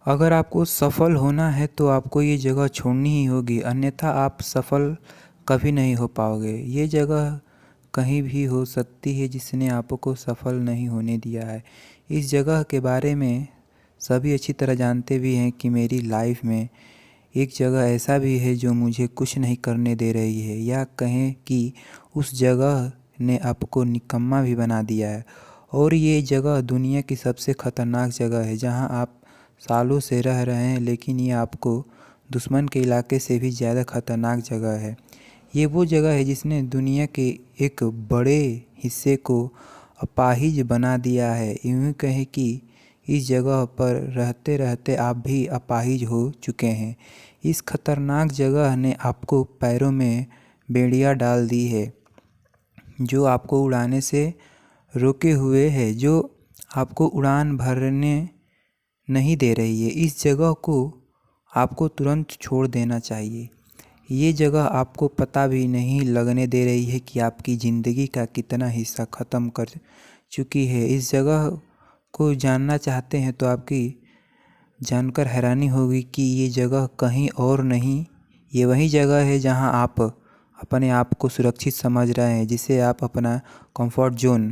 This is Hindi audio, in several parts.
अगर आपको सफल होना है तो आपको ये जगह छोड़नी ही होगी, अन्यथा आप सफल कभी नहीं हो पाओगे। ये जगह कहीं भी हो सकती है जिसने आपको सफल नहीं होने दिया है। इस जगह के बारे में सभी अच्छी तरह जानते भी हैं कि मेरी लाइफ में एक जगह ऐसा भी है जो मुझे कुछ नहीं करने दे रही है, या कहें कि उस जगह ने आपको निकम्मा भी बना दिया है। और ये जगह दुनिया की सबसे ख़तरनाक जगह है जहां आप सालों से रह रहे हैं, लेकिन ये आपको दुश्मन के इलाके से भी ज़्यादा ख़तरनाक जगह है। ये वो जगह है जिसने दुनिया के एक बड़े हिस्से को अपाहिज बना दिया है। यूँ कहें कि इस जगह पर रहते रहते आप भी अपाहिज हो चुके हैं। इस खतरनाक जगह ने आपको पैरों में बेड़ियां डाल दी है, जो आपको उड़ाने से रोके हुए है, जो आपको उड़ान भरने नहीं दे रही है। इस जगह को आपको तुरंत छोड़ देना चाहिए। ये जगह आपको पता भी नहीं लगने दे रही है कि आपकी ज़िंदगी का कितना हिस्सा ख़त्म कर चुकी है। इस जगह को जानना चाहते हैं तो आपकी जानकर हैरानी होगी कि ये जगह कहीं और नहीं, ये वही जगह है जहां आप अपने आप को सुरक्षित समझ रहे हैं, जिसे आप अपना कंफर्ट जोन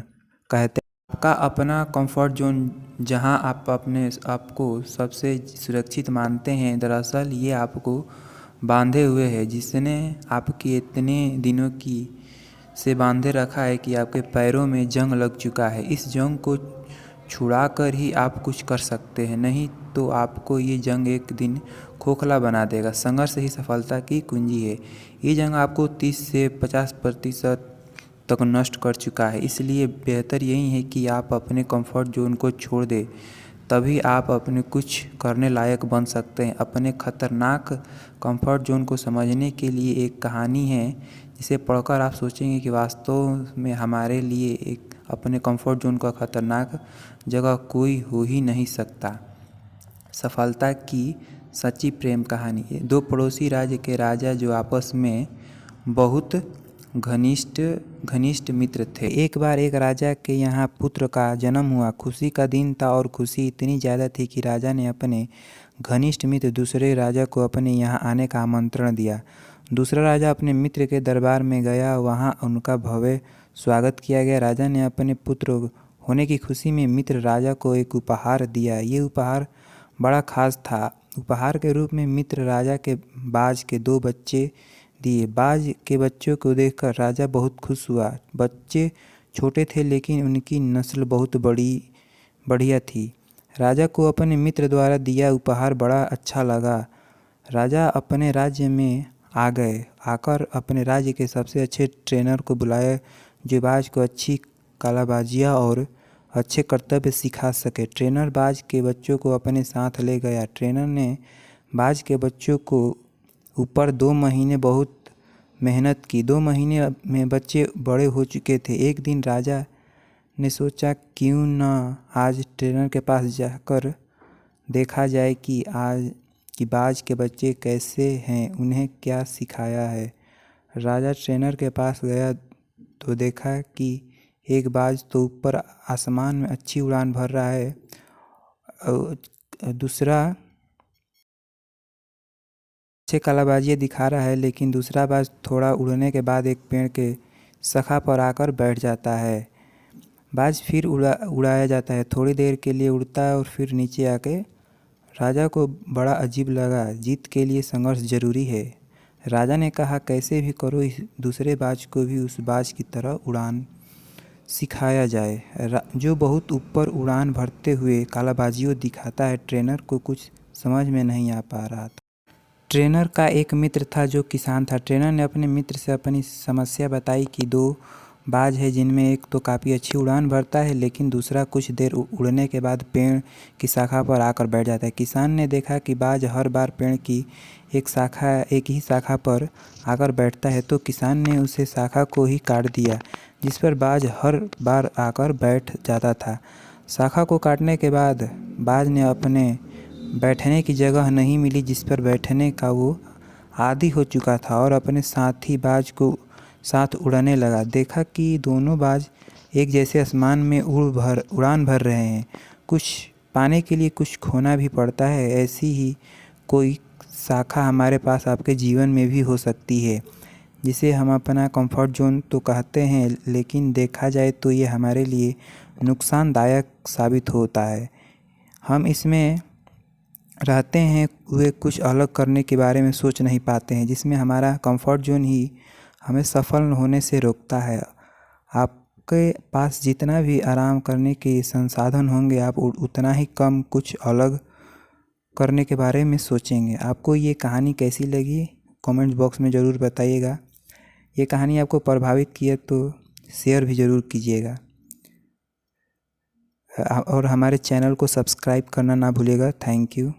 कहते हैं। आपका अपना कंफर्ट जोन जहां आप अपने आप को सबसे सुरक्षित मानते हैं, दरअसल ये आपको बांधे हुए है, जिसने आपकी इतने दिनों की से बांधे रखा है कि आपके पैरों में जंग लग चुका है। इस जंग को छुड़ा कर ही आप कुछ कर सकते हैं, नहीं तो आपको ये जंग एक दिन खोखला बना देगा। संघर्ष ही सफलता की कुंजी है। ये जंग आपको 30 से 50% तक नष्ट कर चुका है। इसलिए बेहतर यही है कि आप अपने कंफर्ट जोन को छोड़ दें, तभी आप अपने कुछ करने लायक बन सकते हैं। अपने खतरनाक कंफर्ट जोन को समझने के लिए एक कहानी है, जिसे पढ़कर आप सोचेंगे कि वास्तव में हमारे लिए एक अपने कंफर्ट जोन का खतरनाक जगह कोई हो ही नहीं सकता। सफलता की सच्ची प्रेम कहानी है। दो पड़ोसी राज्य के राजा जो आपस में बहुत घनिष्ठ मित्र थे। एक बार एक राजा के यहाँ पुत्र का जन्म हुआ। खुशी का दिन था और खुशी इतनी ज़्यादा थी कि राजा ने अपने घनिष्ठ मित्र दूसरे राजा को अपने यहाँ आने का आमंत्रण दिया। दूसरा राजा अपने मित्र के दरबार में गया, वहाँ उनका भव्य स्वागत किया गया। राजा ने अपने पुत्र होने की खुशी में मित्र राजा को एक उपहार दिया। ये उपहार बड़ा खास था। उपहार के रूप में मित्र राजा के बाज के 2 बच्चे दिए। बाज के बच्चों को देखकर राजा बहुत खुश हुआ। बच्चे छोटे थे लेकिन उनकी नस्ल बहुत बढ़िया थी। राजा को अपने मित्र द्वारा दिया उपहार बड़ा अच्छा लगा। राजा अपने राज्य में आ गए। आकर अपने राज्य के सबसे अच्छे ट्रेनर को बुलाया, जो बाज को अच्छी कलाबाजियाँ और अच्छे कर्तव्य सिखा सके। ट्रेनर बाज के बच्चों को अपने साथ ले गया। ट्रेनर ने बाज के बच्चों को ऊपर 2 महीने बहुत मेहनत की। 2 महीने में बच्चे बड़े हो चुके थे। एक दिन राजा ने सोचा, क्यों न आज ट्रेनर के पास जाकर देखा जाए कि बाज के बच्चे कैसे हैं, उन्हें क्या सिखाया है। राजा ट्रेनर के पास गया तो देखा कि एक बाज तो ऊपर आसमान में अच्छी उड़ान भर रहा है, और दूसरा अच्छे कलाबाजियाँ दिखा रहा है, लेकिन दूसरा बाज थोड़ा उड़ने के बाद एक पेड़ के शाखा पर आकर बैठ जाता है। बाज फिर उड़ाया जाता है, थोड़ी देर के लिए उड़ता है और फिर नीचे आके राजा को बड़ा अजीब लगा। जीत के लिए संघर्ष जरूरी है। राजा ने कहा, कैसे भी करो इस दूसरे बाज को भी उस बाज की तरह उड़ान सिखाया जाए, जो बहुत ऊपर उड़ान भरते हुए कलाबाजियों दिखाता है। ट्रेनर को कुछ समझ में नहीं आ पा रहा था। ट्रेनर का एक मित्र था जो किसान था। ट्रेनर ने अपने मित्र से अपनी समस्या बताई कि 2 बाज है, जिनमें एक तो काफ़ी अच्छी उड़ान भरता है, लेकिन दूसरा कुछ देर उड़ने के बाद पेड़ की शाखा पर आकर बैठ जाता है। किसान ने देखा कि बाज हर बार पेड़ की एक ही शाखा पर आकर बैठता है, तो किसान ने उसे शाखा को ही काट दिया, जिस पर बाज हर बार आकर बैठ जाता था। शाखा को काटने के बाद बाज ने अपने बैठने की जगह नहीं मिली, जिस पर बैठने का वो आदी हो चुका था, और अपने साथी बाज को साथ उड़ने लगा। देखा कि दोनों बाज एक जैसे आसमान में उड़ान भर रहे हैं। कुछ पाने के लिए कुछ खोना भी पड़ता है। ऐसी ही कोई शाखा हमारे पास आपके जीवन में भी हो सकती है, जिसे हम अपना कंफर्ट जोन तो कहते हैं, लेकिन देखा जाए तो ये हमारे लिए नुकसानदायक साबित होता है। हम इसमें रहते हैं हुए कुछ अलग करने के बारे में सोच नहीं पाते हैं, जिसमें हमारा कंफर्ट जोन ही हमें सफल होने से रोकता है। आपके पास जितना भी आराम करने के संसाधन होंगे, आप उतना ही कम कुछ अलग करने के बारे में सोचेंगे। आपको ये कहानी कैसी लगी कमेंट बॉक्स में ज़रूर बताइएगा। ये कहानी आपको प्रभावित किया तो शेयर भी ज़रूर कीजिएगा और हमारे चैनल को सब्सक्राइब करना ना भूलिएगा। Thank you.